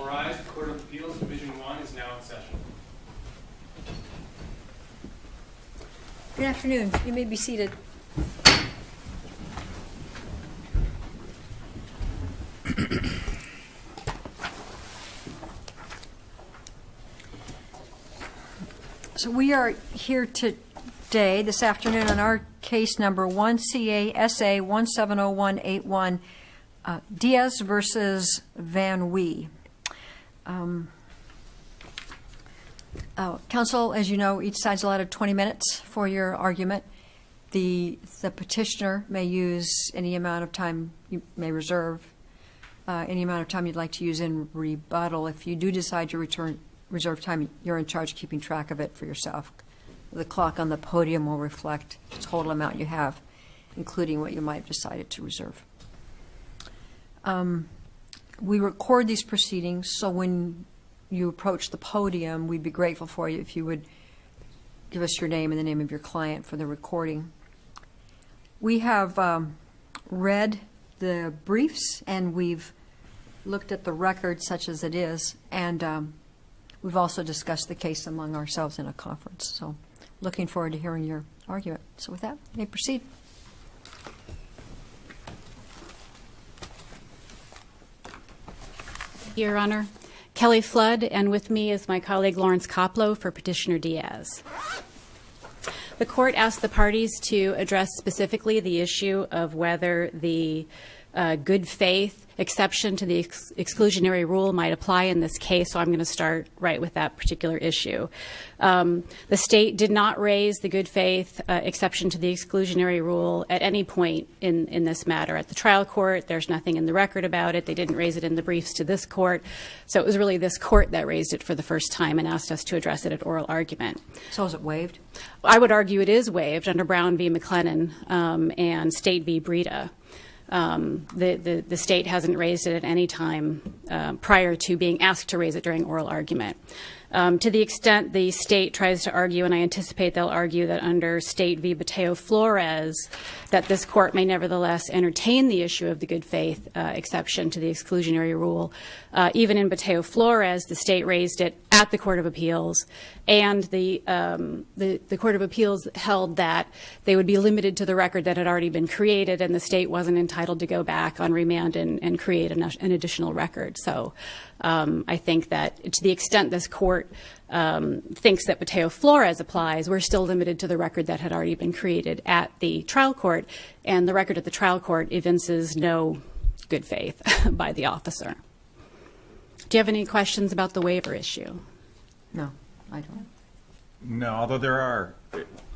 rise. The Court of Appeals, Division 1 is now in session. Good afternoon. You may be seated. So we are here today, this afternoon, on our case number 1CA SA170181, DIAZ versus Van Wie. Counsel, as you know, each side's allotted 20 minutes for your argument. The petitioner may use any amount of time you may reserve, any amount of time you'd like to use in rebuttal. If you do decide to reserve time, you're in charge of keeping track of it for yourself. The clock on the podium will reflect the total amount you have, including what you might have decided to reserve. We record these proceedings, so when you approach the podium, we'd be grateful for you if you would give us your name and the name of your client for the recording. We have read the briefs, and we've looked at the record such as it is, and we've also discussed the case among ourselves in a conference. So looking forward to hearing your argument. So with that, you may proceed. Your Honor, Kelly Flood, and with me is my colleague Lawrence Koplow for Petitioner DIAZ. The court asked the parties to address specifically the issue of whether the good faith exception to the exclusionary rule might apply in this case, so I'm going to start right with that particular issue. The state did not raise the good faith exception to the exclusionary rule at any point in this matter. At the trial court, there's nothing in the record about it. They didn't raise it in the briefs to this court. So it was really this court that raised it for the first time and asked us to address it at oral argument. So is it waived? I would argue it is waived under Brown v. McLennan and State v. Breda. The state hasn't raised it at any time prior to being asked to raise it during oral argument. To the extent the state tries to argue, and I anticipate they'll argue that under State v. Bateo-Flores, that this court may nevertheless entertain the issue of the good faith exception to the exclusionary rule. Even in Bateo-Flores, the state raised it at the Court of Appeals, and the Court of Appeals held that they would be limited to the record that had already been created, and the state wasn't entitled to go back on remand and create an additional record. So I think that to the extent this court thinks that Bateo-Flores applies, we're still limited to the record that had already been created at the trial court, and the record at the trial court evinces no good faith by the officer. Do you have any questions about the waiver issue? No, I don't. No, although there are,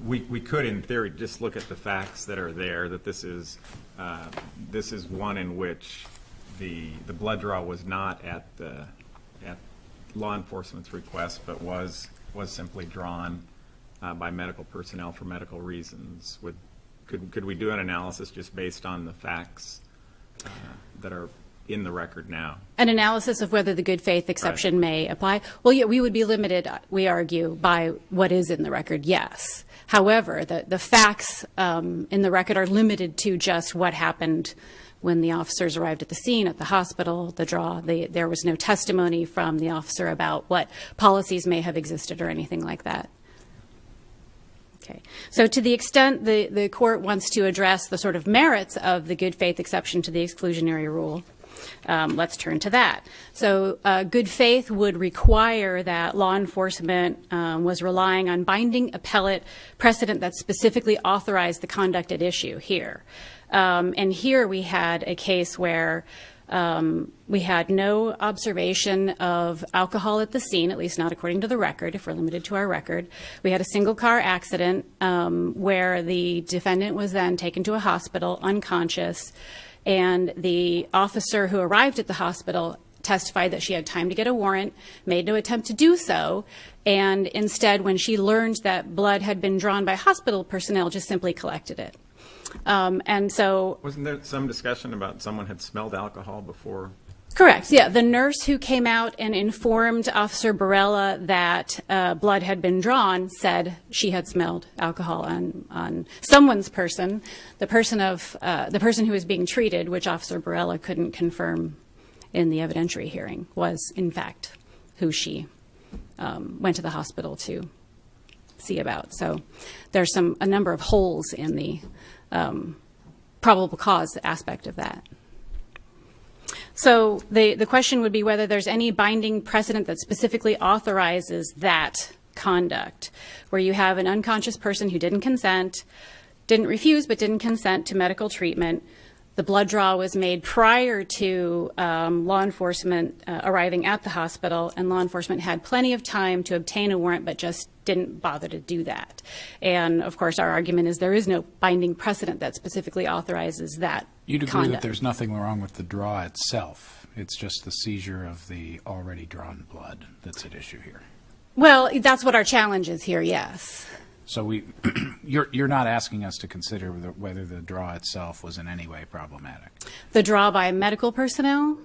we could in theory just look at the facts that are there, that this is one in which the blood draw was not at law enforcement's request, but was simply drawn by medical personnel for medical reasons. Could we do an analysis just based on the facts that are in the record now? An analysis of whether the good faith exception may apply? Well, yeah, we would be limited, we argue, by what is in the record, yes. However, the facts in the record are limited to just what happened when the officers arrived at the scene, at the hospital, the draw. There was no testimony from the officer about what policies may have existed or anything like that. Okay. So to the extent the court wants to address the sort of merits of the good faith exception to the exclusionary rule, let's turn to that. So good faith would require that law enforcement was relying on binding appellate precedent that specifically authorized the conduct at issue here. And here we had a case where we had no observation of alcohol at the scene, at least not according to the record, if we're limited to our record. We had a single car accident where the defendant was then taken to a hospital unconscious, and the officer who arrived at the hospital testified that she had time to get a warrant, made no attempt to do so, and instead, when she learned that blood had been drawn by hospital personnel, just simply collected it. And so... Wasn't there some discussion about someone had smelled alcohol before? Correct, yeah. The nurse who came out and informed Officer Barella that blood had been drawn said she had smelled alcohol on someone's person, the person who was being treated, which Officer Barella couldn't confirm in the evidentiary hearing was, in fact, who she went to the hospital to see about. So there's a number of holes in the probable cause aspect of that. So the question would be whether there's any binding precedent that specifically authorizes that conduct, where you have an unconscious person who didn't refuse, but didn't consent to medical treatment. The blood draw was made prior to law enforcement arriving at the hospital, and law enforcement had plenty of time to obtain a warrant, but just didn't bother to do that. And, of course, our argument is there is no binding precedent that specifically authorizes that You'd agree conduct. that there's nothing wrong with the draw itself. It's just the seizure of the already drawn blood that's at issue here. Well, that's what our challenge is here, yes. So you're not asking us to consider whether the draw itself was in any way problematic. The draw by medical personnel?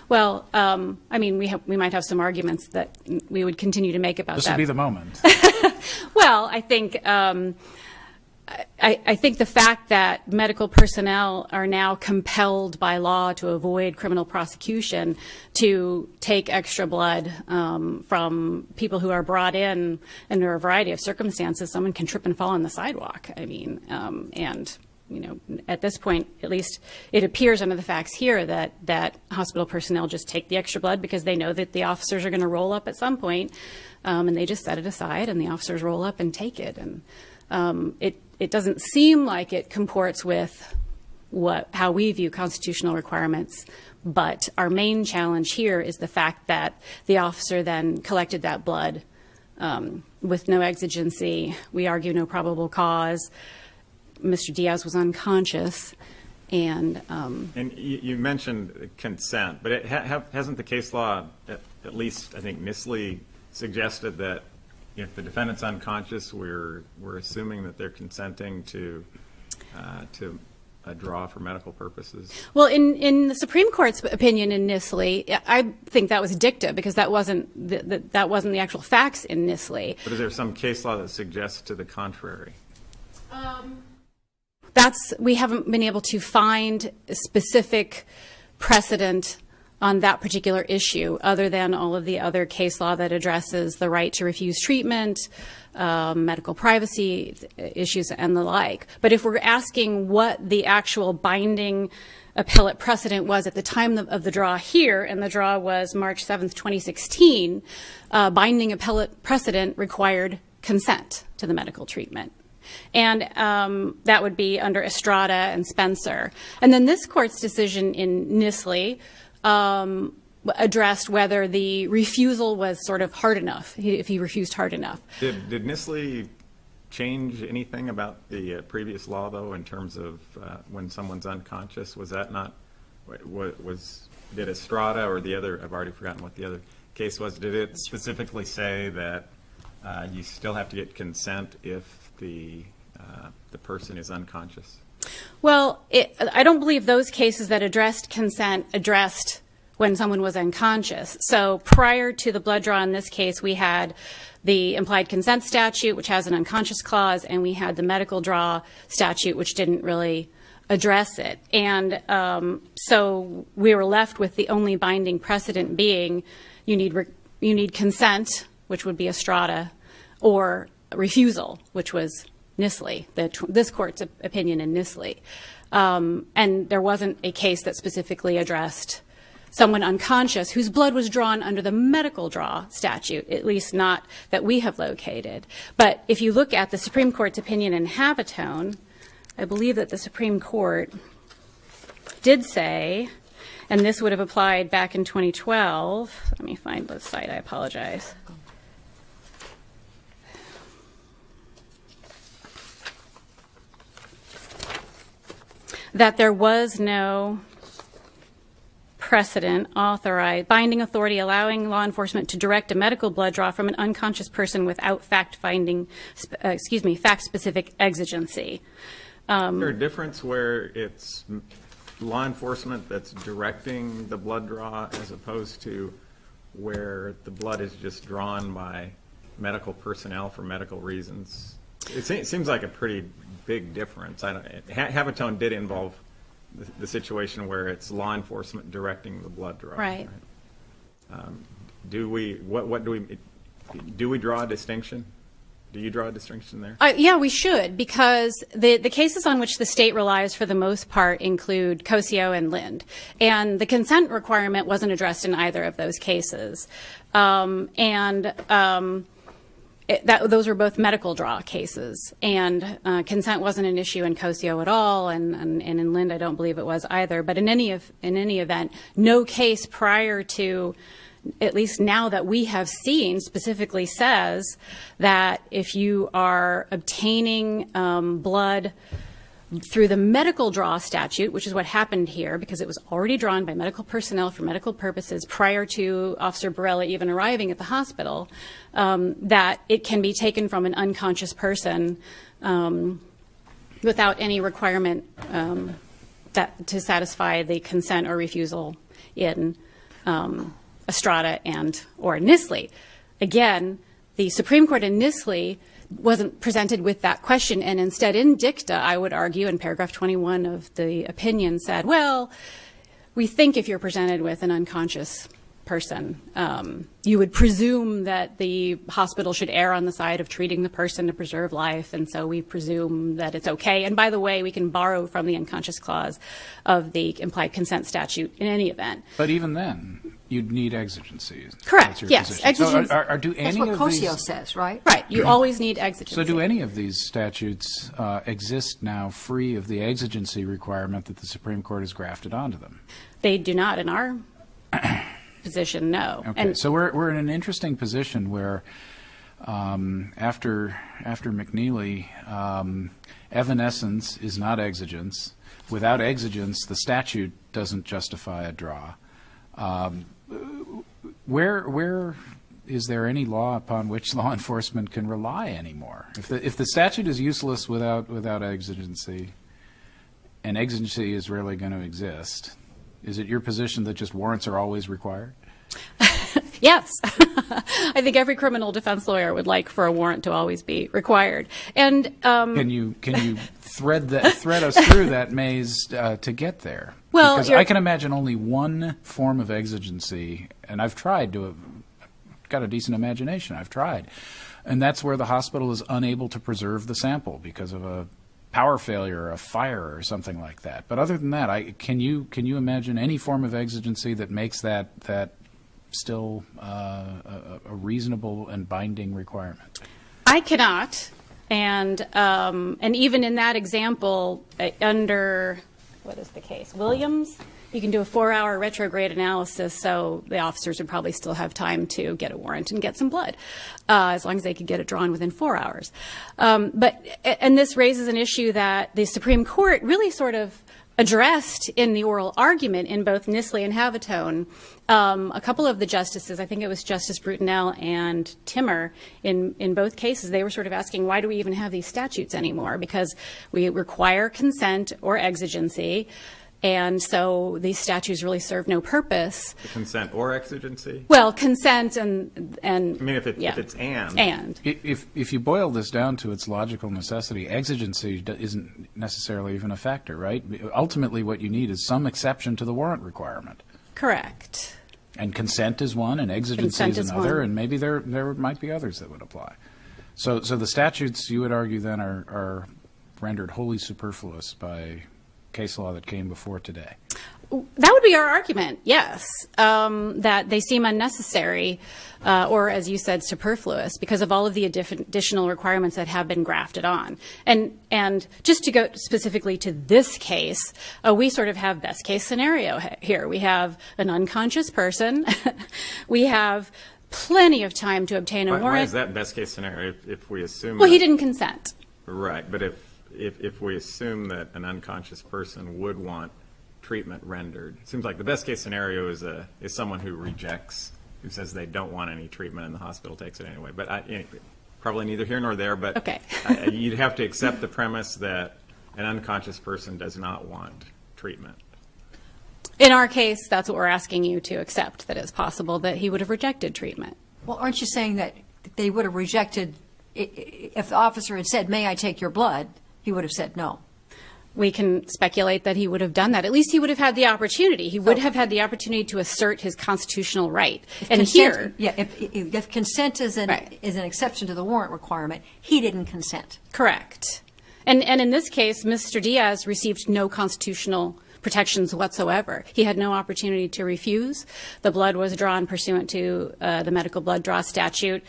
Well, I mean, we might have some arguments that we would continue to make about This that. would be the moment. Well, I think I think the fact that medical personnel are now compelled by law to avoid criminal prosecution to take extra blood from people who are brought in under a variety of circumstances. Someone can trip and fall on the sidewalk. I mean, and you know, at this point, at least it appears under the facts here that hospital personnel just take the extra blood because they know that the officers are going to roll up at some point, and they just set it aside, and the officers roll up and take it. And it doesn't seem like it comports with how we view constitutional requirements, but our main challenge here is the fact that the officer then collected that blood with no exigency. We argue no probable cause. Mr. Diaz was unconscious, and you mentioned consent, but hasn't the case law, at least I think Nisley, suggested that if the defendant's unconscious, we're assuming that they're consenting to a draw for medical purposes? Well, in the Supreme Court's opinion in Nisley, I think that was dicta because that wasn't the actual facts in Nisley. But is there some case law that suggests to the contrary? We haven't been able to find a specific precedent on that particular issue, other than all of the other case law that addresses the right to refuse treatment, medical privacy issues, and the like. But if we're asking what the actual binding appellate precedent was at the time of the draw here, and the draw was March 7th, 2016, binding appellate precedent required consent to the medical treatment. And that would be under Estrada and Spencer. And then this court's decision in Nisley addressed whether the refusal was sort of hard enough, if he refused hard enough. Did Nisley change anything about the previous law, though, in terms of when someone's unconscious? Was that not, did Estrada or the other, I've already forgotten what the other case was, did it specifically say that you still have to get consent if the person is unconscious? Well, I don't believe those cases that addressed consent addressed when someone was unconscious. So prior to the blood draw in this case, we had the implied consent statute, which has an unconscious clause, and we had the medical draw statute, which didn't really address it. And so we were left with the only binding precedent being you need consent, which would be Estrada, or refusal, which was Nisley, this court's opinion in Nisley. And there wasn't a case that specifically addressed someone unconscious whose blood was drawn under the medical draw statute, at least not that we have located. But if you look at the Supreme Court's opinion in Havitone, I believe that the Supreme Court did say, and this would have applied back in 2012. Let me find the site, I apologize. That there was no precedent authorized, binding authority allowing law enforcement to direct a medical blood draw from an unconscious person without fact-specific exigency. Is there a difference where it's law enforcement that's directing the blood draw as opposed to where the blood is just drawn by medical personnel for medical reasons? It seems like a pretty big difference. Havitone did involve the situation where it's law enforcement directing the blood draw. Right. Do we draw a distinction? Do you draw a distinction there? Yeah, we should, because the cases on which the state relies for the most part include Cosio and Lind. And the consent requirement wasn't addressed in either of those cases. Those were both medical draw cases. And consent wasn't an issue in Cosio at all, and in Lind I don't believe it was either. But in any event, no case prior to, at least now that we have seen, specifically says that if you are obtaining blood through the medical draw statute, which is what happened here because it was already drawn by medical personnel for medical purposes prior to Officer Borrella even arriving at the hospital, that it can be taken from an unconscious person without any requirement that to satisfy the consent or refusal in Estrada or Nisley. Again, the Supreme Court in Nisley wasn't presented with that question, and instead in dicta, I would argue, in paragraph 21 of the opinion said, well, we think if you're presented with an unconscious person, you would presume that the hospital should err on the side of treating the person to preserve life, and so we presume that it's okay. And by the way, we can borrow from the unconscious clause of the implied consent statute in any event. But even then, you'd need exigency. Correct, That's your yes. position. Exigency. So do That's any what of Cosio these, says, right? Right, you always need exigency. So do any of these statutes exist now free of the exigency requirement that the Supreme Court has grafted onto them? They do not in our position, no. Okay, And so we're in an interesting position where after McNeely, evanescence is not exigence. Without exigence, the statute doesn't justify a draw. Where is there any law upon which law enforcement can rely anymore? If the statute is useless without exigency, and exigency is rarely going to exist, is it your position that just warrants are always required? yes, I think every criminal defense lawyer would like for a warrant to always be required. And can you thread us through that maze to get there? Well, because I can imagine only one form of exigency, and I've tried to. I've got a decent imagination. I've tried, and that's where the hospital is unable to preserve the sample because of a power failure, or a fire, or something like that. But other than that, can you imagine any form of exigency that makes that still a reasonable and binding requirement? I cannot, and even in that example, under what is the case, Williams, you can do a 4-hour retrograde analysis, so the officers would probably still have time to get a warrant and get some blood, as long as they could get it drawn within 4 hours. And this raises an issue that the Supreme Court really sort of addressed in the oral argument in both Nisley and Havitone. A couple of the justices, I think it was Justice Brutinel and Timmer, in both cases, they were sort of asking, why do we even have these statutes anymore? Because we require consent or exigency, and so these statutes really serve no purpose. The consent or exigency? Well, consent and I mean, if yeah. it's and. And. If you boil this down to its logical necessity, exigency isn't necessarily even a factor, right? Ultimately, what you need is some exception to the warrant requirement. Correct. And consent is one, and exigency Consent is is another, one. and maybe there might be others that would apply. So the statutes, you would argue, then are rendered wholly superfluous by case law that came before today. That would be our argument, yes, that they seem unnecessary or, as you said, superfluous because of all of the additional requirements that have been grafted on. And just to go specifically to this case, we sort of have best case scenario here. We have an unconscious person. We have plenty of time to obtain a warrant. Why is that best case scenario if we assume Well, that, he didn't consent. Right, but if we assume that an unconscious person would want treatment rendered, it seems like the best case scenario is someone who rejects, who says they don't want any treatment and the hospital takes it anyway. But anyway, probably neither here nor there, but okay. You'd have to accept the premise that an unconscious person does not want treatment. In our case, that's what we're asking you to accept, that it's possible that he would have rejected treatment. Well, aren't you saying that they would have rejected, if the officer had said, may I take your blood, he would have said no? We can speculate that he would have done that. At least he would have had the opportunity. He would have had the opportunity to assert his constitutional right. And Consent- here, if consent is an Right. exception to the warrant requirement, he didn't consent. correct. And in this case, Mr. Diaz received no constitutional protections whatsoever. He had no opportunity to refuse. The blood was drawn pursuant to the medical blood draw statute.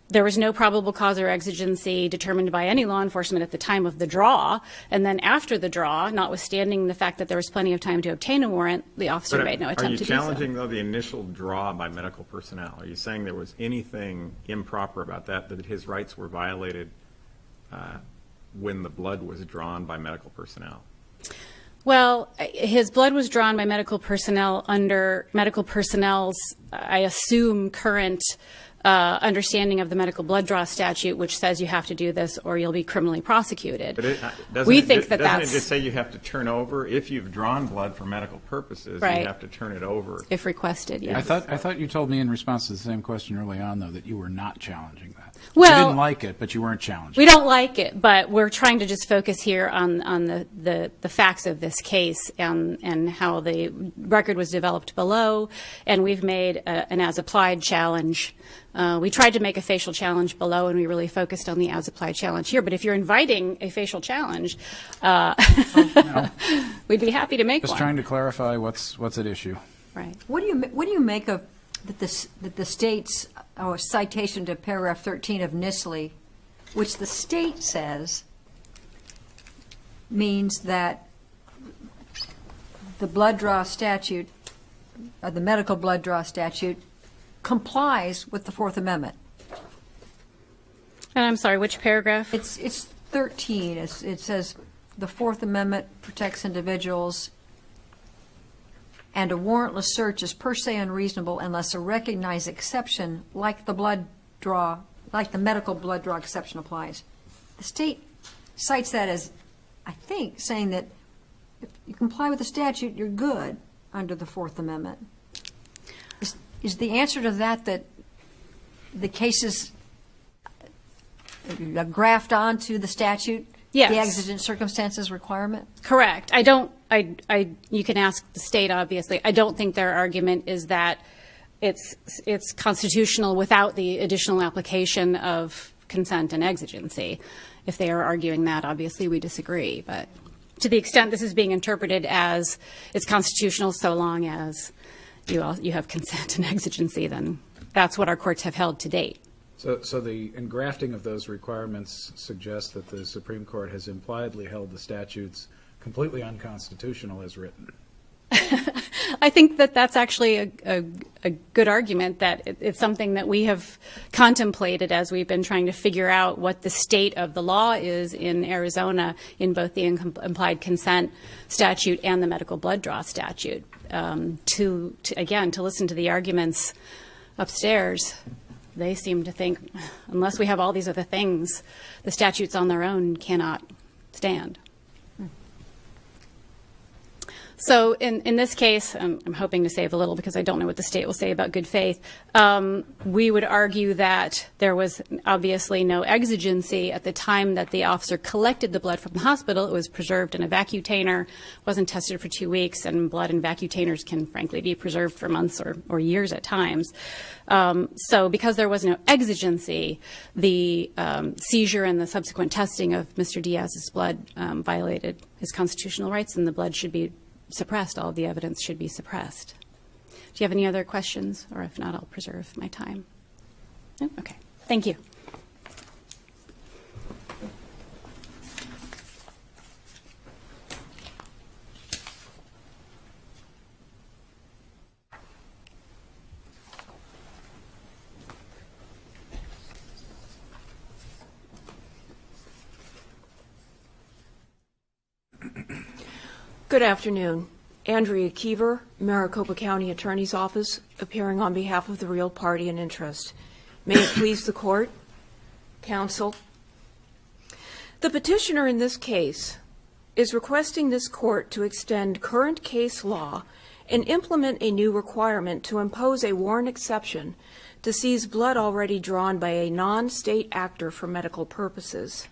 There was no probable cause or exigency determined by any law enforcement at the time of the draw. And then after the draw, notwithstanding the fact that there was plenty of time to obtain a warrant, the officer made no attempt to do so. Are you challenging, though, the initial draw by medical personnel? Are you saying there was anything improper about that his rights were violated when the blood was drawn by medical personnel? Well, his blood was drawn by medical personnel under medical personnel's, I assume, current understanding of the medical blood draw statute, which says you have to do this or you'll be criminally prosecuted. But We think that doesn't that's, it just say you have to turn over, if you've drawn blood for medical purposes, Right. you have to turn it over? if requested, yes. I thought you told me in response to the same question early on, though, that you were not challenging that. Well, you didn't like it, but you weren't challenging We don't like it, but we're trying to just focus here on the facts of this case and how the record was developed below, and we've made an as-applied challenge. We tried to make a facial challenge below, and we really focused on the as-applied challenge here. But if you're inviting a facial challenge, we'd be happy to make Just one. trying to clarify what's at issue. Right. What do you make of that the state's citation to paragraph 13 of NISLE, which the state says means that the blood draw statute, the medical blood draw statute, complies with the Fourth Amendment? And I'm sorry, which paragraph? It's 13. It says the Fourth Amendment protects individuals, and a warrantless search is per se unreasonable unless a recognized exception, like the medical blood draw exception, applies. The state cites that as, I think, saying that if you comply with the statute, you're good under the Fourth Amendment. Is the answer to that the cases graft onto the statute? Yes. The exigent circumstances requirement? Correct. You can ask the state, obviously. I don't think their argument is that it's constitutional without the additional application of consent and exigency. If they are arguing that, obviously we disagree. But to the extent this is being interpreted as it's constitutional so long as you have consent and exigency, then that's what our courts have held to date. So the engrafting of those requirements suggests that the Supreme Court has impliedly held the statutes completely unconstitutional as written. I think that that's actually a good argument, that it's something that we have contemplated as we've been trying to figure out what the state of the law is in Arizona in both the implied consent statute and the medical blood draw statute. To listen to the arguments upstairs, they seem to think unless we have all these other things, the statutes on their own cannot stand. So in this case, I'm hoping to save a little because I don't know what the state will say about good faith. We would argue that there was obviously no exigency at the time that the officer collected the blood from the hospital. It was preserved in a vacutainer, wasn't tested for 2 weeks, and blood in vacutainers can frankly be preserved for months or years at times. So because there was no exigency, the seizure and the subsequent testing of Mr. Diaz's blood violated his constitutional rights, and the blood should be suppressed. All of the evidence should be suppressed. Do you have any other questions? Or if not, I'll preserve my time. No? Okay. Thank you. Good afternoon. Andrea Keever, Maricopa County Attorney's Office, appearing on behalf of the real party in interest. May it please the court, counsel. The petitioner in this case is requesting this court to extend current case law and implement a new requirement to impose a warrant exception to seize blood already drawn by a non-state actor for medical purposes.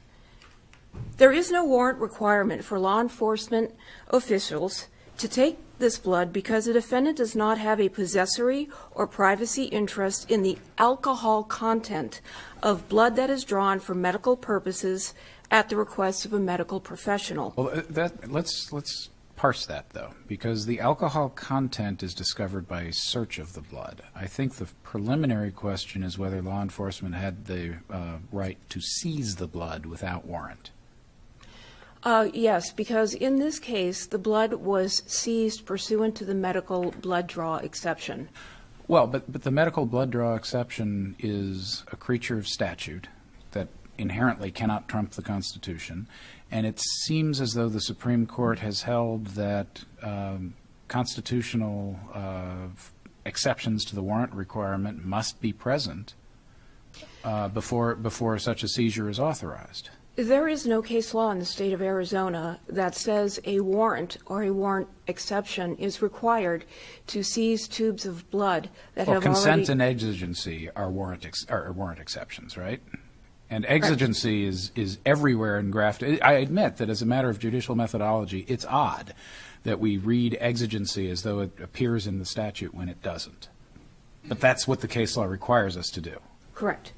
There is no warrant requirement for law enforcement officials to take this blood because the defendant does not have a possessory or privacy interest in the alcohol content of blood that is drawn for medical purposes at the request of a medical professional. Well, let's parse that, though, because the alcohol content is discovered by a search of the blood. I think the preliminary question is whether law enforcement had the right to seize the blood without warrant. Yes, because in this case, the blood was seized pursuant to the medical blood draw exception. Well, but the medical blood draw exception is a creature of statute that inherently cannot trump the Constitution, and it seems as though the Supreme Court has held that constitutional exceptions to the warrant requirement must be present before such a seizure is authorized. There is no case law in the state of Arizona that says a warrant or a warrant exception is required to seize tubes of blood that Well, have consent already... and exigency are warrant exceptions, right? And exigency is everywhere engrafted. I admit that as a matter of judicial methodology, it's odd that we read exigency as though it appears in the statute when it doesn't. But that's what the case law requires us to do. Correct.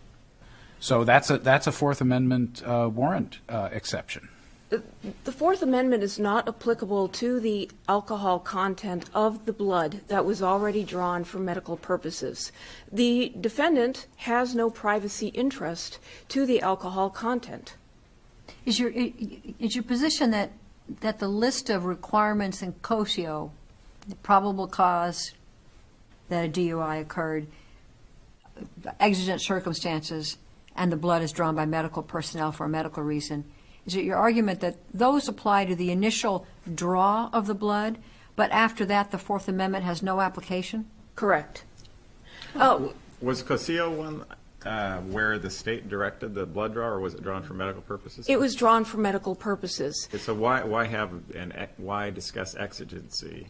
So that's a Fourth Amendment warrant exception. The Fourth Amendment is not applicable to the alcohol content of the blood that was already drawn for medical purposes. The defendant has no privacy interest to the alcohol content. Is your position that the list of requirements in COSIO, the probable cause that a DUI occurred, exigent circumstances, and the blood is drawn by medical personnel for a medical reason, is it your argument that those apply to the initial draw of the blood, but after that the Fourth Amendment has no application? Correct. Oh, Was COSIO one where the state directed the blood draw, or was it drawn for medical purposes? it was drawn for medical purposes. Okay, so why discuss exigency?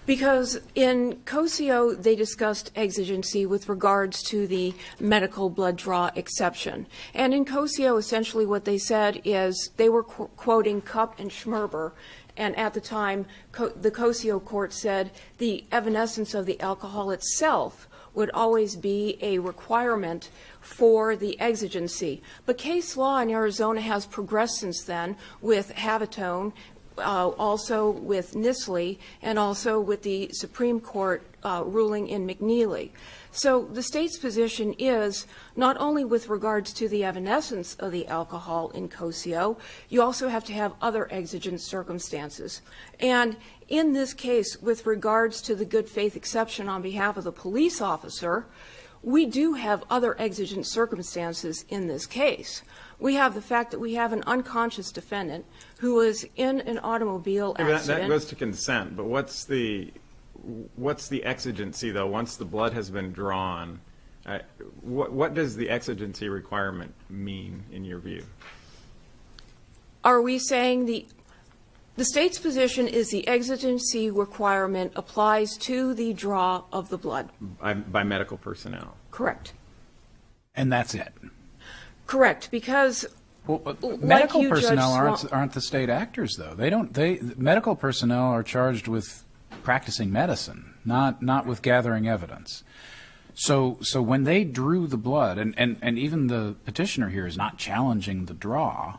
Because in COSIO, they discussed exigency with regards to the medical blood draw exception. And in COSIO, essentially what they said is they were quoting Cupp and Schmerber, and at the time, the COSIO court said the evanescence of the alcohol itself would always be a requirement for the exigency. But case law in Arizona has progressed since then with Havitone, also with Nisley, and also with the Supreme Court ruling in McNeely. So the state's position is not only with regards to the evanescence of the alcohol in COSIO, you also have to have other exigent circumstances. And in this case, with regards to the good faith exception on behalf of the police officer, we do have other exigent circumstances in this case. We have the fact that we have an unconscious defendant who was in an automobile accident. That goes to consent, but what's the exigency, though, once the blood has been drawn? What does the exigency requirement mean, in your view? Are we saying the state's position is the exigency requirement applies to the draw of the blood? By medical personnel. Correct. And that's it. Correct, because Medical you, personnel Judge aren't the state actors, though. Medical personnel are charged with practicing medicine, not with gathering evidence. So when they drew the blood, and even the petitioner here is not challenging the draw,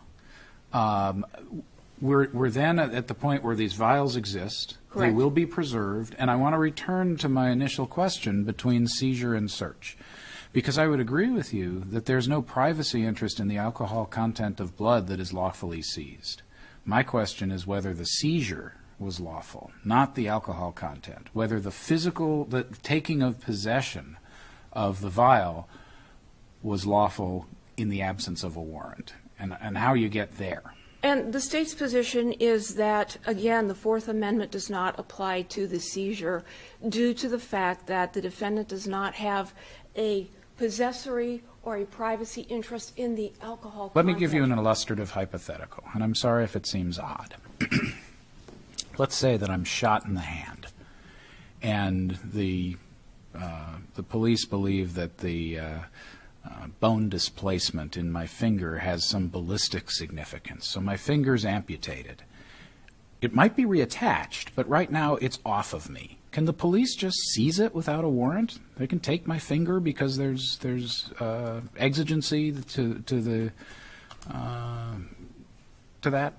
we're then at the point where these vials exist. Correct. They will be preserved, and I want to return to my initial question between seizure and search. Because I would agree with you that there's no privacy interest in the alcohol content of blood that is lawfully seized. My question is whether the seizure was lawful, not the alcohol content, whether the taking of possession of the vial was lawful in the absence of a warrant, and how you get there. And the state's position is that, again, the Fourth Amendment does not apply to the seizure due to the fact that the defendant does not have a possessory or a privacy interest in the alcohol content. Let me give you an illustrative hypothetical, and I'm sorry if it seems odd. Let's say that I'm shot in the hand, and the police believe that the bone displacement in my finger has some ballistic significance, so my finger's amputated. It might be reattached, but right now it's off of me. Can the police just seize it without a warrant? They can take my finger because there's exigency to that.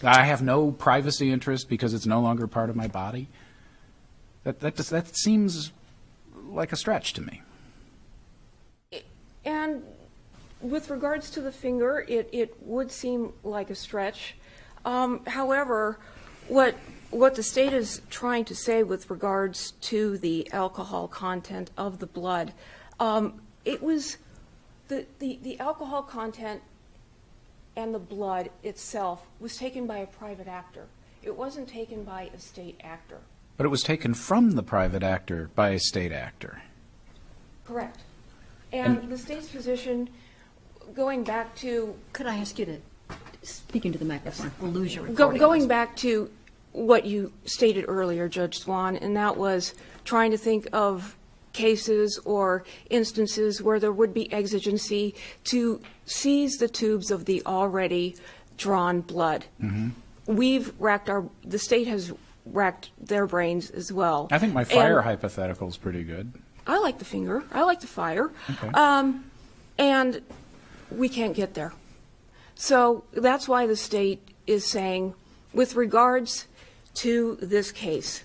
I have no privacy interest because it's no longer part of my body. That seems like a stretch to me. And with regards to the finger, it would seem like a stretch. However, what the state is trying to say with regards to the alcohol content of the blood, it was the alcohol content and the blood itself was taken by a private actor. It wasn't taken by a state actor. But it was taken from the private actor by a state actor. Correct. And the state's position, going back to Could I ask you to speak into the microphone? We'll lose your recording. going back to what you stated earlier, Judge Swan, and that was trying to think of cases or instances where there would be exigency to seize the tubes of the already drawn blood. Mm-hmm. The state has racked their brains as well. I think my fire hypothetical is pretty good. I like the finger. I like the fire. Okay. And we can't get there. So that's why the state is saying, with regards to this case,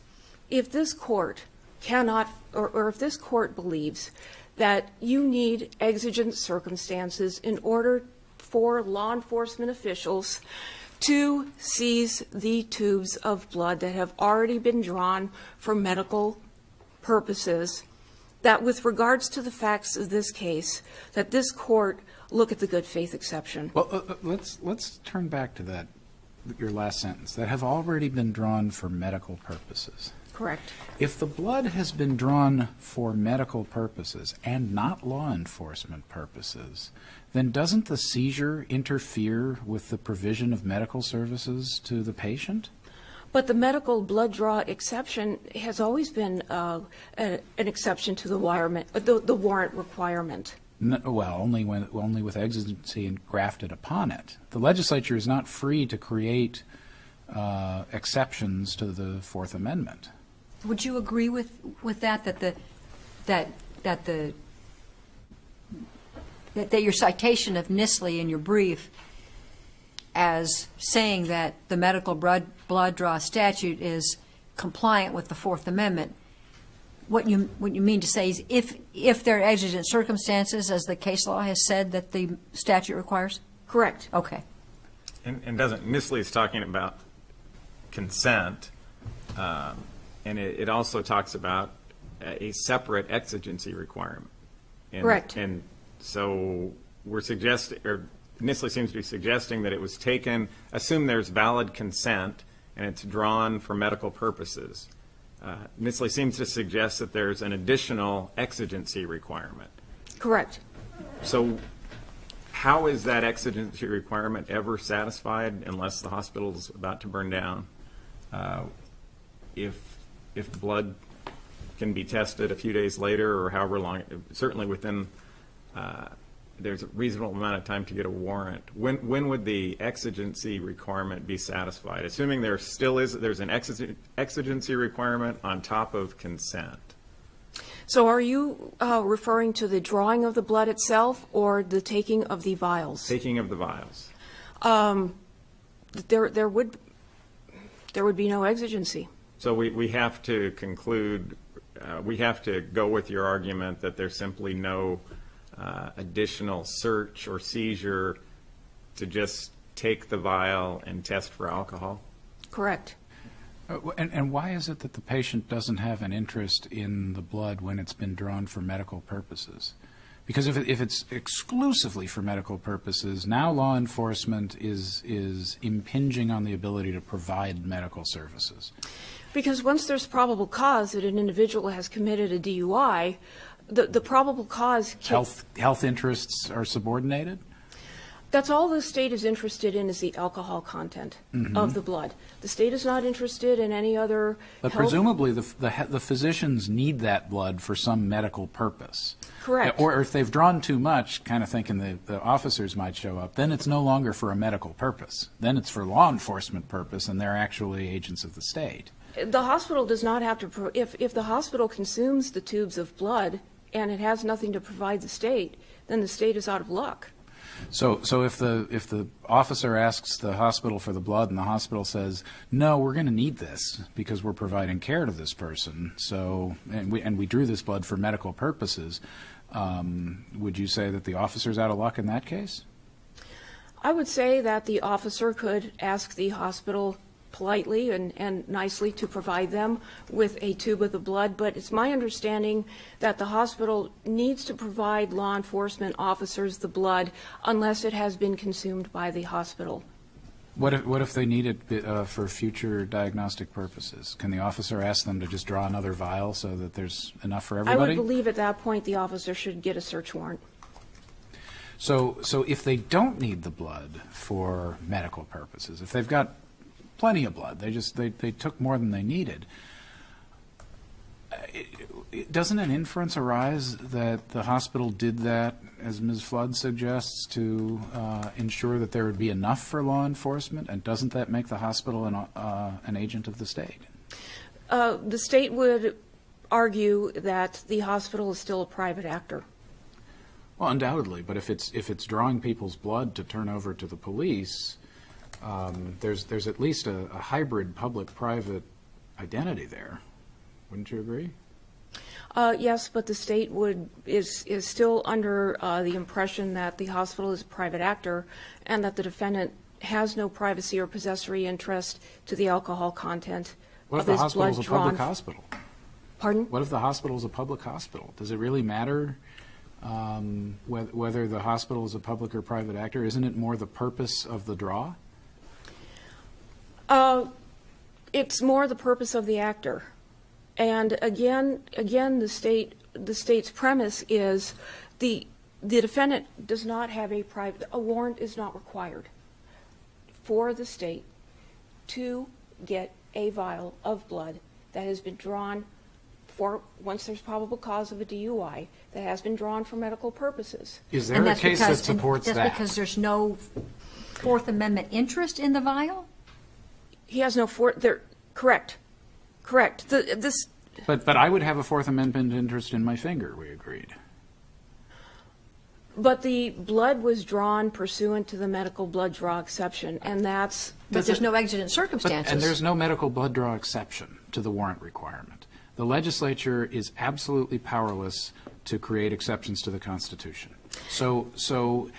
if this court cannot, or if this court believes that you need exigent circumstances in order for law enforcement officials to seize the tubes of blood that have already been drawn for medical purposes, that with regards to the facts of this case, that this court look at the good faith exception. Well, let's turn back to that, your last sentence, that have already been drawn for medical purposes. Correct. If the blood has been drawn for medical purposes and not law enforcement purposes, then doesn't the seizure interfere with the provision of medical services to the patient? But the medical blood draw exception has always been an exception to the warrant requirement. No, well, only with exigency and grafted upon it. The legislature is not free to create exceptions to the Fourth Amendment. Would you agree with that your citation of Nisley in your brief as saying that the medical blood draw statute is compliant with the Fourth Amendment? What you mean to say is if there are exigent circumstances, as the case law has said that the statute requires? Correct. Okay. And doesn't, Nisley is talking about consent, and it also talks about a separate exigency requirement. Correct. And so we're suggesting, or Nisley seems to be suggesting that it was taken, assume there's valid consent, and it's drawn for medical purposes. Nisley seems to suggest that there's an additional exigency requirement. Correct. So how is that exigency requirement ever satisfied unless the hospital is about to burn down? If blood can be tested a few days later or however long, certainly within, there's a reasonable amount of time to get a warrant. When would the exigency requirement be satisfied? Assuming there's an exigency requirement on top of consent. So are you referring to the drawing of the blood itself or the taking of the vials? Taking of the vials. There would be no exigency. So we have to conclude, we have to go with your argument that there's simply no additional search or seizure to just take the vial and test for alcohol? Correct. And why is it that the patient doesn't have an interest in the blood when it's been drawn for medical purposes? Because if it's exclusively for medical purposes, now law enforcement is impinging on the ability to provide medical services. Because once there's probable cause that an individual has committed a DUI, the probable cause Health interests are subordinated? That's all the state is interested in, is the alcohol content of the blood. The state is not interested in any other But health- presumably, the physicians need that blood for some medical purpose. Correct. Or if they've drawn too much, kind of thinking the officers might show up, then it's no longer for a medical purpose. Then it's for law enforcement purpose, and they're actually agents of the state. The hospital does not have to, if the hospital consumes the tubes of blood and it has nothing to provide the state, then the state is out of luck. So if the officer asks the hospital for the blood and the hospital says, no, we're going to need this because we're providing care to this person, so and we drew this blood for medical purposes, would you say that the officer's out of luck in that case? I would say that the officer could ask the hospital politely and nicely to provide them with a tube of the blood, but it's my understanding that the hospital needs to provide law enforcement officers the blood unless it has been consumed by the hospital. What if they need it for future diagnostic purposes? Can the officer ask them to just draw another vial so that there's enough for I everybody? would believe at that point the officer should get a search warrant. So if they don't need the blood for medical purposes, if they've got plenty of blood, they took more than they needed, doesn't an inference arise that the hospital did that, as Ms. Flood suggests, to ensure that there would be enough for law enforcement? And doesn't that make the hospital an agent of the state? The state would argue that the hospital is still a private actor. Well, undoubtedly, but if it's drawing people's blood to turn over to the police, there's at least a hybrid public-private identity there. Wouldn't you agree? Yes, but the state is still under the impression that the hospital is a private actor and that the defendant has no privacy or possessory interest to the alcohol content What of if the his hospital blood is a drawn. public hospital? Pardon? What if the hospital is a public hospital? Does it really matter whether the hospital is a public or private actor? Isn't it more the purpose of the draw? It's more the purpose of the actor. And again, the state's premise is the defendant does not have a warrant is not required for the state to get a vial of blood that has been drawn for, once there's probable cause of a DUI, that has been drawn for medical purposes. Is there And a that's case because, that supports and that? that's because there's no Fourth Amendment interest in the vial? He has no correct. But I would have a Fourth Amendment interest in my finger, we agreed. But the blood was drawn pursuant to the medical blood draw exception, and that's. But there's no exigent circumstances. And there's no medical blood draw exception to the warrant requirement. The legislature is absolutely powerless to create exceptions to the Constitution. So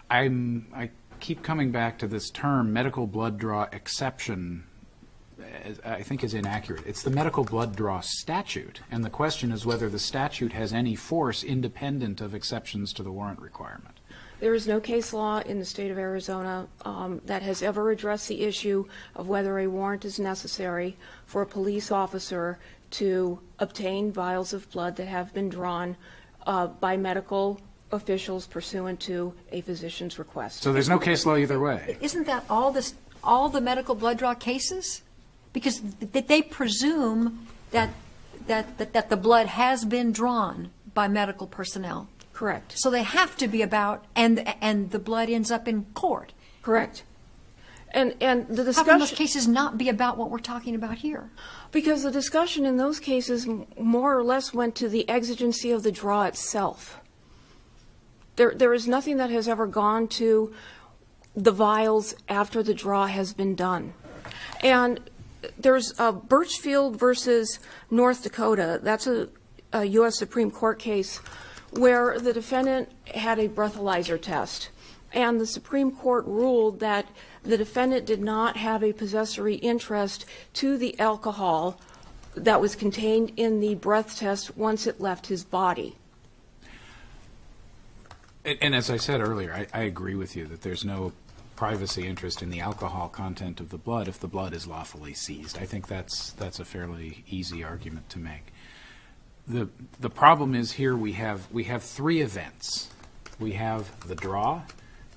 I keep coming back to this term, medical blood draw exception, I think is inaccurate. It's the medical blood draw statute, and the question is whether the statute has any force independent of exceptions to the warrant requirement. There is no case law in the state of Arizona that has ever addressed the issue of whether a warrant is necessary for a police officer to obtain vials of blood that have been drawn by medical officials pursuant to a physician's request. So there's no case law either way. Isn't that all the medical blood draw cases? Because they presume that the blood has been drawn by medical personnel. Correct. So they have to be about, and the blood ends up in court. Correct. And the How can those discussion, cases not be about what we're talking about here? because the discussion in those cases more or less went to the exigency of the draw itself. There is nothing that has ever gone to the vials after the draw has been done. And there's Birchfield versus North Dakota. That's a U.S. Supreme Court case where the defendant had a breathalyzer test. And the Supreme Court ruled that the defendant did not have a possessory interest to the alcohol that was contained in the breath test once it left his body. And as I said earlier, I agree with you that there's no privacy interest in the alcohol content of the blood if the blood is lawfully seized. I think that's a fairly easy argument to make. The problem is here we have three events. We have the draw,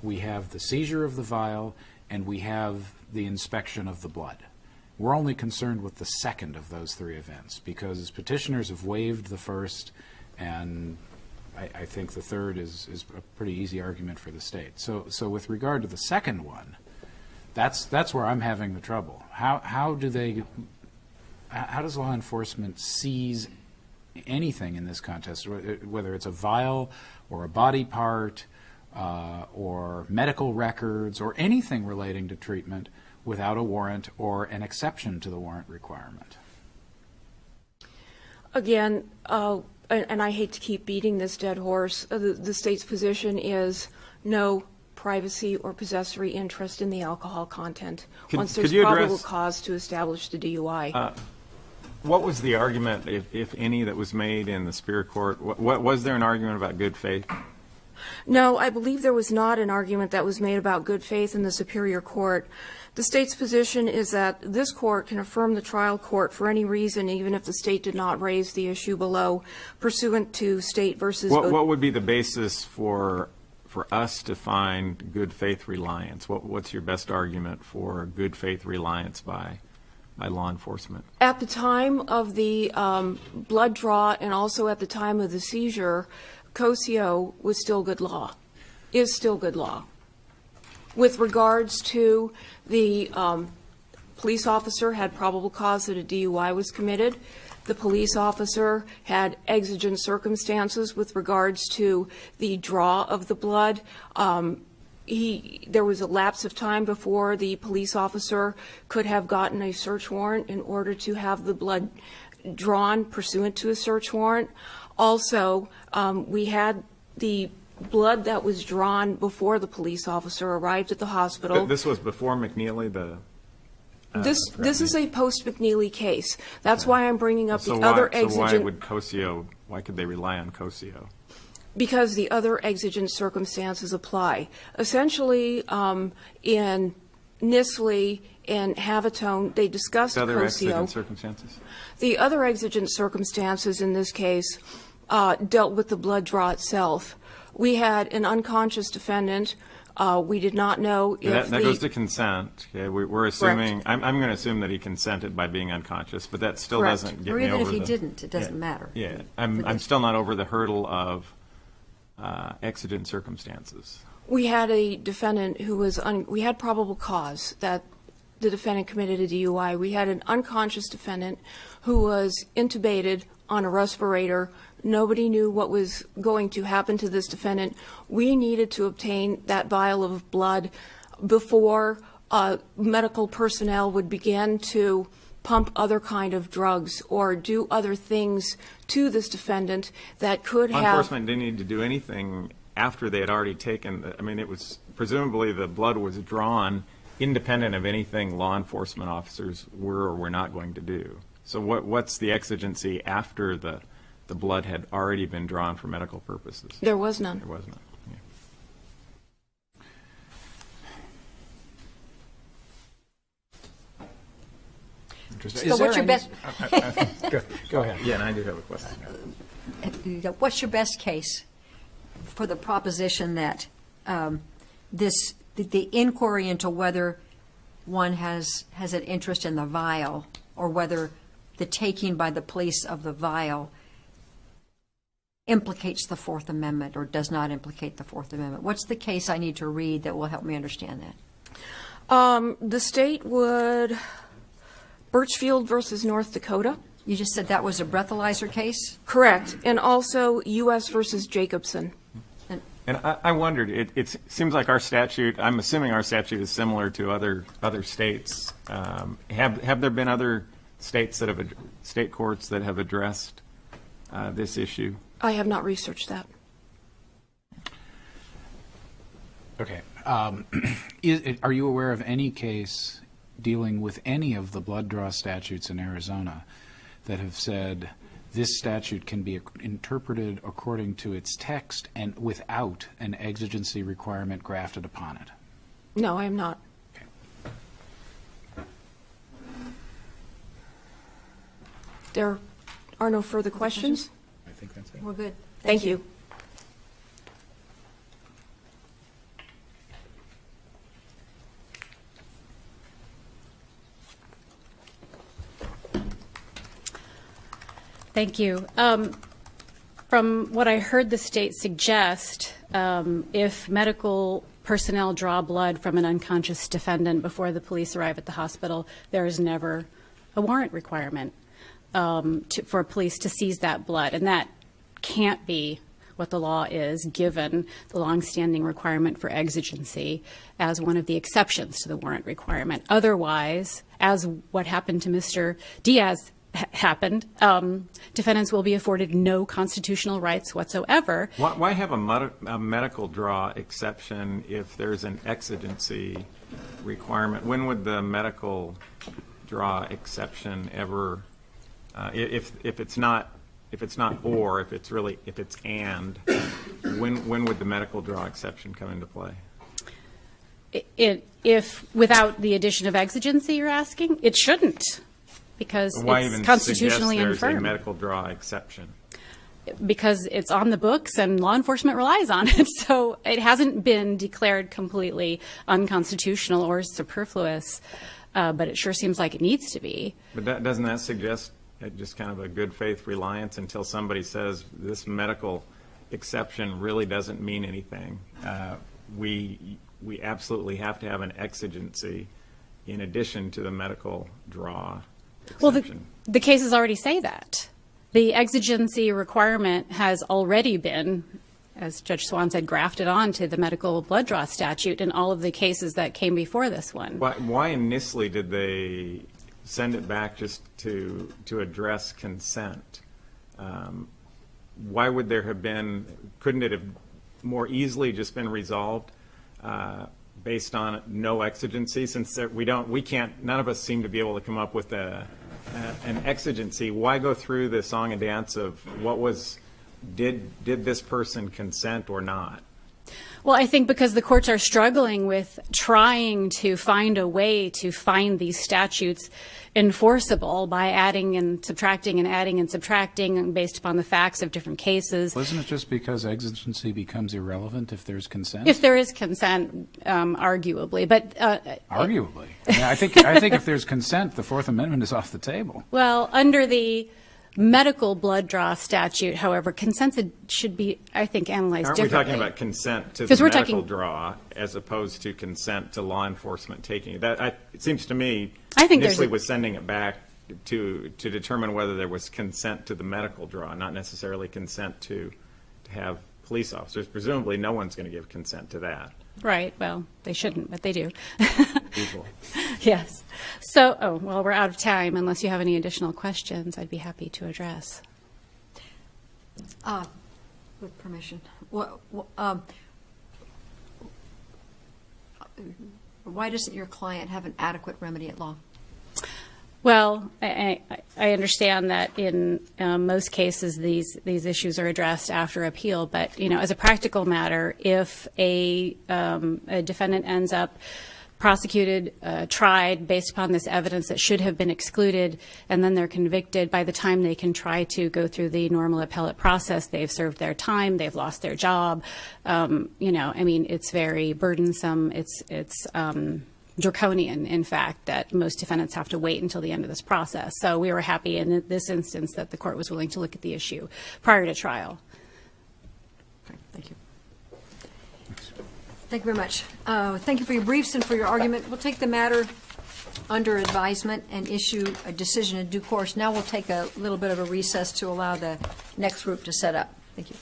we have the seizure of the vial, and we have the inspection of the blood. We're only concerned with the second of those three events because petitioners have waived the first, and I think the third is a pretty easy argument for the state. So with regard to the second one, that's where I'm having the trouble. How does law enforcement seize anything in this contest, whether it's a vial or a body part or medical records or anything relating to treatment without a warrant or an exception to the warrant requirement? Again, and I hate to keep beating this dead horse, the state's position is no privacy or possessory interest in the alcohol content once there's probable cause to establish the DUI. What was the argument, if any, that was made in the Superior Court? What was there an argument about good faith? No, I believe there was not an argument that was made about good faith in the Superior Court. The state's position is that this court can affirm the trial court for any reason, even if the state did not raise the issue below, pursuant to state versus... What would be the basis for us to find good faith reliance? What's your best argument for good faith reliance by law enforcement? At the time of the blood draw and also at the time of the seizure, COSIO was still good law, is still good law. With regards to the police officer had probable cause that a DUI was committed. The police officer had exigent circumstances with regards to the draw of the blood. There was a lapse of time before the police officer could have gotten a search warrant in order to have the blood drawn pursuant to a search warrant. Also, we had the blood that was drawn before the police officer arrived at the hospital. This was before McNeely, This is a post-McNeely case. That's why I'm bringing up the other exigent... So why would COSIO, why could they rely on COSIO? Because the other exigent circumstances apply. Essentially, in Nisley and Havitone, they discussed Other COSIO. exigent circumstances? The other exigent circumstances in this case dealt with the blood draw itself. We had an unconscious defendant. We did not know if that goes to consent. Okay, we're assuming. I'm going to assume that he consented by being unconscious, but that still Correct. doesn't get Or me even over if he the, didn't, it doesn't matter. Yeah, I'm still not over the hurdle of exigent circumstances. we had a defendant who was we had probable cause that the defendant committed a DUI. We had an unconscious defendant who was intubated on a respirator. Nobody knew what was going to happen to this defendant. We needed to obtain that vial of blood before medical personnel would begin to pump other kind of drugs or do other things to this defendant that could Law have... enforcement didn't need to do anything after they had already taken, I mean, it was presumably the blood was drawn independent of anything law enforcement officers were or were not going to do. So what's the exigency after the blood had already been drawn for medical purposes? There was none. There was none. Yeah. So what's your best? Go ahead. Yeah, and I do have a question. What's your best case for the proposition that the inquiry into whether one has an interest in the vial or whether the taking by the police of the vial implicates the Fourth Amendment or does not implicate the Fourth Amendment? What's the case I need to read that will help me understand that? The state would... Birchfield versus North Dakota. You just said that was a breathalyzer case? Correct. And also U.S. versus Jacobson. And I wondered, it seems like our statute, I'm assuming our statute is similar to other states. Have there been other states that have, state courts that have addressed this issue? I have not researched that. Okay. Are you aware of any case dealing with any of the blood draw statutes in Arizona that have said this statute can be interpreted according to its text and without an exigency requirement grafted upon it? No, I am not. Okay. There are no further questions? I think that's it. We're good. Thank you. Thank you. From what I heard the state suggest, if medical personnel draw blood from an unconscious defendant before the police arrive at the hospital, there is never a warrant requirement for police to seize that blood. And that can't be what the law is, given the longstanding requirement for exigency as one of the exceptions to the warrant requirement. Otherwise, as what happened to Mr. Diaz happened, defendants will be afforded no constitutional rights whatsoever. Why have a medical draw exception if there's an exigency requirement? When would the medical draw exception ever, if it's not or, if it's and, when would the medical draw exception come into play? If without the addition of exigency, you're asking, it shouldn't, because Why it's even constitutionally suggest there's infirm. a medical draw exception? Because it's on the books and law enforcement relies on it. So it hasn't been declared completely unconstitutional or superfluous, but it sure seems like it needs to be. But doesn't that suggest just kind of a good faith reliance until somebody says this medical exception really doesn't mean anything? We absolutely have to have an exigency in addition to the medical draw exception. Well, the cases already say that. The exigency requirement has already been, as Judge Swan said, grafted onto the medical blood draw statute in all of the cases that came before this one. Why initially did they send it back just to address consent? Why would there have been, couldn't it have more easily just been resolved based on no exigency, since we can't, none of us seem to be able to come up with an exigency? Why go through the song and dance of did this person consent or not? Well, I think because the courts are struggling with trying to find a way to find these statutes enforceable by adding and subtracting and adding and subtracting based upon the facts of different cases. Well, isn't it just because exigency becomes irrelevant if there's consent? If there is consent, arguably, but Arguably. I mean, I think if there's consent, the Fourth Amendment is off the table. well, under the medical blood draw statute, however, consent should be, I think, analyzed Aren't we differently. talking about consent to 'Cause the we're medical talking- draw as opposed to consent to law enforcement taking it? It seems to me I think there's initially a- was sending it back to determine whether there was consent to the medical draw, not necessarily consent to have police officers. Presumably, no one's going to give consent to that. Right. Well, they shouldn't, but they do. People. Yes. So, well, we're out of time. Unless you have any additional questions, I'd be happy to address. With permission. Why doesn't your client have an adequate remedy at law? Well, I understand that in most cases these issues are addressed after appeal, but as a practical matter, if a defendant ends up prosecuted, tried based upon this evidence that should have been excluded, and then they're convicted, by the time they can try to go through the normal appellate process, they've served their time, they've lost their job. It's very burdensome. It's draconian, in fact, that most defendants have to wait until the end of this process. So we were happy in this instance that the court was willing to look at the issue prior to trial. Okay, thank you. Thank you very much. Thank you for your briefs and for your argument. We'll take the matter under advisement and issue a decision in due course. Now we'll take a little bit of a recess to allow the next group to set up. Thank you.